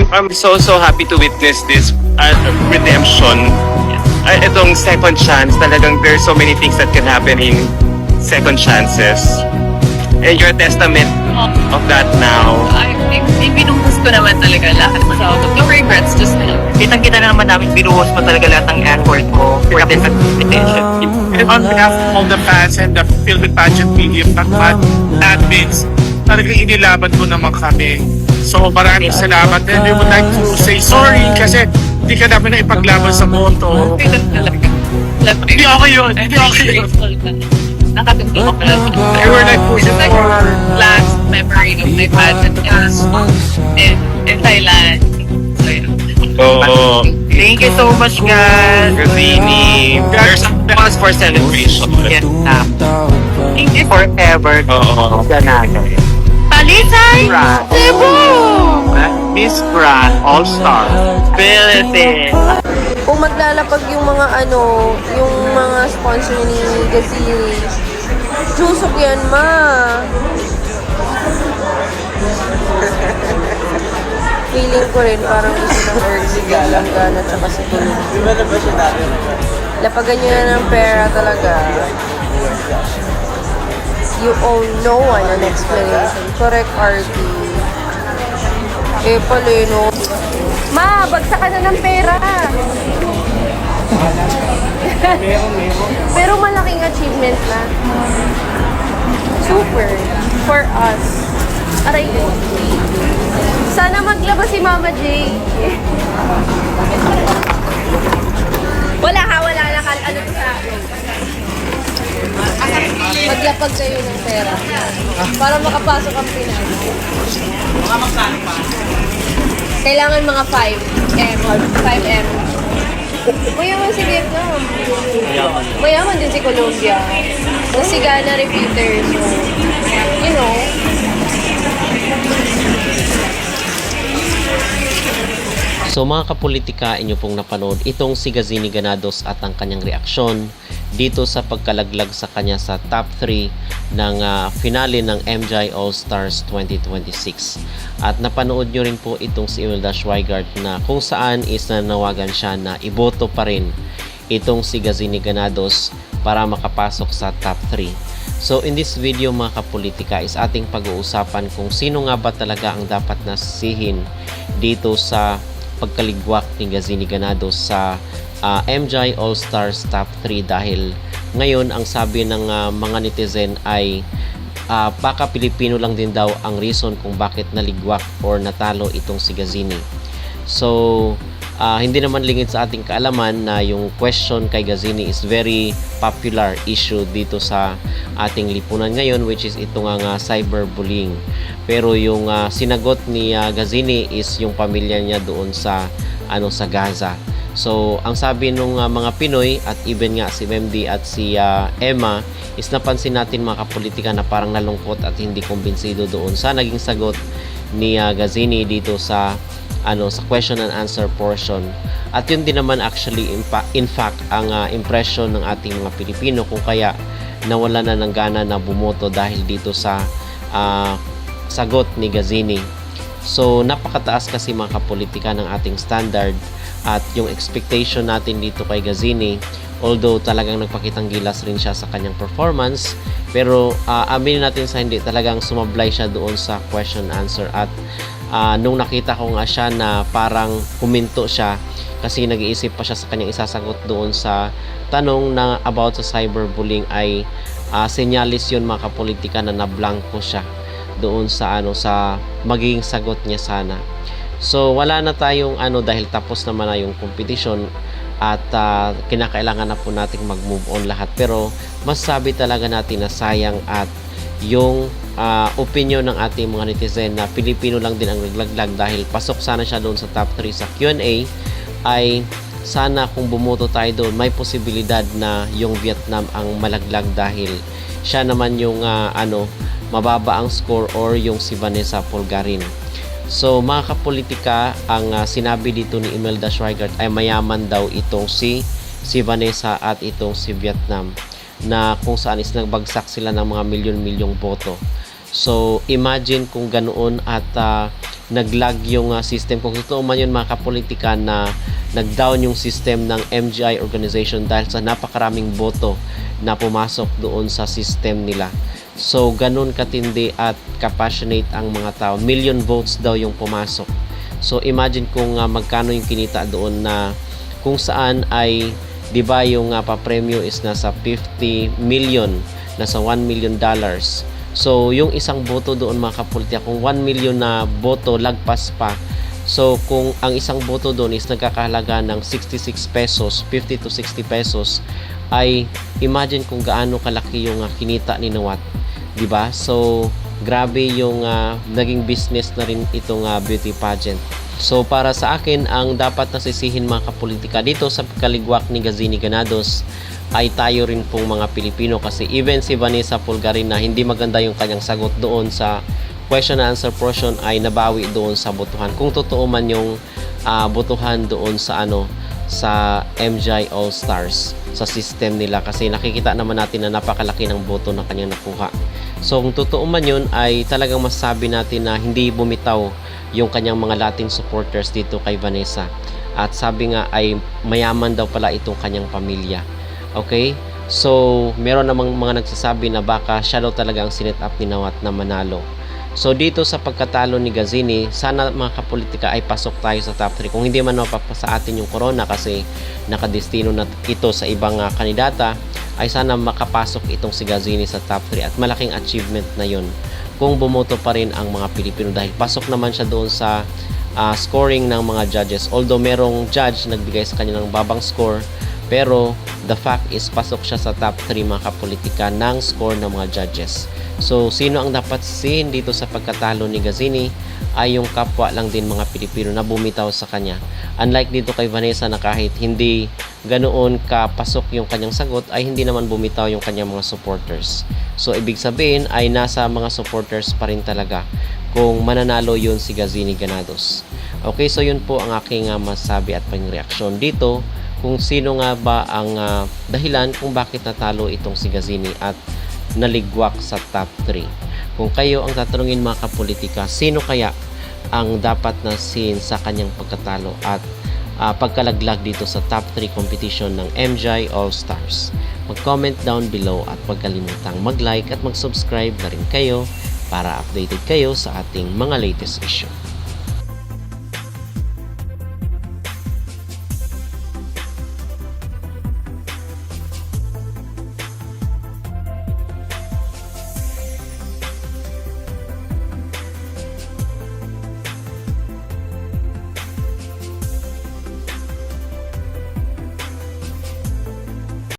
I'm so happy to witness this redemption. Itong second chance, talagang there's so many things that can happen in second chances. And you're a testament of that now. Binuhos ko naman talaga lahat. So, no regrets, just Kitang-kita na naman namin binuhos mo talaga lahat ng effort mo for this invitation. And on behalf of all the fans and the Philippine Pageant Media admins, talagang inilaban mo naman kami. So maraming salamat. And we would like to say sorry kasi hindi ka namin na ipaglaban sa moto. talaga. Hindi okay yun. Hindi okay yun. Nakatulog ko lang. We were like pushing Like, for... last memory of my pageant is in Thailand. So, yeah. Oh, Thank you so much, guys. Gazini. There's a cause for celebration. Yes, thank you forever. Oo. Ganado. Palisay! Grand. Cebu! Miss Grand All-Star Philippines. Kung maglalapag yung mga yung mga sponsor ni Gazini, Jusok yan, ma. Feeling ko rin parang gusto ng Erzi Galanggana at saka si Tulong. Lapagan nyo na ng pera talaga. You owe no one an explanation. Correct, RT. Eh, pala no. Ma, bagsakan na ng pera. Pero malaking achievement na. Super. For us. Aray ko. Sana maglabas si Mama J. Wala na. Ano to sa akin? Maglapag kayo ng pera. Para makapasok ang Pinas. Kailangan mga 5M or 5M. Mayaman si Vietnam. Mayaman din si Colombia. Tapos si Ghana repeater. So, you know. So mga kapolitika, inyo pong napanood itong si Gazini Ganados at ang kanyang reaksyon dito sa pagkalaglag sa kanya sa top 3 ng finale ng MJ All-Stars 2026. At napanood nyo rin po itong si Imelda Schweigart na kung saan is nanawagan siya na iboto pa rin itong si Gazini Ganados para makapasok sa top 3. So in this video mga kapolitika is ating pag-uusapan kung sino nga ba talaga ang dapat nasihin dito sa pagkaligwak ni Gazini Ganados sa MJ All-Stars Top 3 dahil ngayon ang sabi ng mga netizen ay baka Pilipino lang din daw ang reason kung bakit naligwak or natalo itong si Gazini. So hindi naman lingid sa ating kaalaman na yung question kay Gazini is very popular issue dito sa ating lipunan ngayon, which is ito nga cyberbullying. Pero yung sinagot ni Gazini is yung pamilya niya doon sa sa Gaza. So ang sabi nung mga Pinoy at even nga si MD at si Emma is napansin natin mga kapolitika na parang nalungkot at hindi kumbinsido doon sa naging sagot ni Gazini dito sa sa question and answer portion. At yun din naman actually in fact ang impression ng ating mga Pilipino kung kaya nawala na ng gana na bumoto dahil dito sa sagot ni Gazini. So napakataas kasi mga kapolitika ng ating standard at yung expectation natin dito kay Gazini, although talagang nagpakitang gilas rin siya sa kanyang performance, pero aminin natin sa hindi, talagang sumablay siya doon sa question answer. At nung nakita ko nga siya na parang huminto siya kasi nag-iisip pa siya sa kanyang isasagot doon sa tanong na about sa cyberbullying ay senyalis yun mga kapolitika na nablangko siya doon sa sa magiging sagot niya sana. So wala na tayong dahil tapos naman na yung competition at kinakailangan na po nating mag-move on lahat, pero masasabi talaga natin na sayang at yung opinion ng ating mga netizen na Pilipino lang din ang naglaglag dahil pasok sana siya doon sa top 3 sa Q&A, ay sana kung bumoto tayo doon may posibilidad na yung Vietnam ang malaglag dahil siya naman yung mababa ang score or yung si Vanessa Polgarin. So mga kapolitika, ang sinabi dito ni Imelda Schweigart ay mayaman daw itong si Vanessa at itong si Vietnam, na kung saan is nagbagsak sila ng mga milyon-milyong boto. So imagine kung ganoon at naglag yung system. Kung totoo man yun mga kapolitika na nag-down yung system ng MGI organization dahil sa napakaraming boto na pumasok doon sa system nila. So, ganun katindi at kapassionate ang mga tao. Million votes daw yung pumasok. So, imagine kung magkano yung kinita doon na kung saan ay, di ba yung papremyo is nasa 50 million, nasa $1 million. So, yung isang boto doon mga kapolitika, kung 1 million na boto, lagpas pa. So, kung ang isang boto doon is nagkakahalaga ng 66 pesos, 50 to 60 pesos, ay imagine kung gaano kalaki yung kinita ni Nawat. Diba? So, grabe yung naging business na rin itong beauty pageant. So, para sa akin, ang dapat nasisihin mga kapolitika dito sa kaligwak ni Gazini Ganados ay tayo rin pong mga Pilipino, kasi even si Vanessa Pulgarin na hindi maganda yung kanyang sagot doon sa question and answer portion ay nabawi doon sa botohan. Kung totoo man yung botohan doon sa sa MGI All Stars sa system nila, kasi nakikita naman natin na napakalaki ng boto na kanyang nakuha. So kung totoo man yun ay talagang masabi natin na hindi bumitaw yung kanyang mga Latin supporters dito kay Vanessa. At sabi nga ay mayaman daw pala itong kanyang pamilya. Okay? So meron namang mga nagsasabi na baka siya daw talaga ang sinet up ni Nawat na manalo. So dito sa pagkatalo ni Gazini, sana mga kapolitika ay pasok tayo sa top 3. Kung hindi man mapapasa atin yung corona kasi nakadestino na ito sa ibang kandidata, ay sana makapasok itong si Gazini sa top 3 at malaking achievement na yun kung bumoto pa rin ang mga Pilipino, dahil pasok naman siya doon sa scoring ng mga judges. Although merong judge nagbigay sa kanya ng babang score, pero the fact is pasok siya sa top 3 mga kapolitika ng score ng mga judges. So, sino ang dapat sisihin dito sa pagkatalo ni Gazini ay yung kapwa lang din mga Pilipino na bumitaw sa kanya. Unlike dito kay Vanessa na kahit hindi ganoon kapasok yung kanyang sagot, ay hindi naman bumitaw yung kanyang mga supporters. So, ibig sabihin ay nasa mga supporters pa rin talaga kung mananalo yun si Gazini Ganados. Okay, so yun po ang aking masabi at pang-reaksyon dito kung sino nga ba ang dahilan kung bakit natalo itong si Gazini at naligwak sa top 3. Kung kayo ang tatanungin mga kapolitika, sino kaya ang dapat na sin sa kanyang pagkatalo at pagkalaglag dito sa top 3 competition ng MGI All Stars? Mag-comment down below at huwag kalimutang mag-like at mag-subscribe na rin kayo para updated kayo sa ating mga latest issue.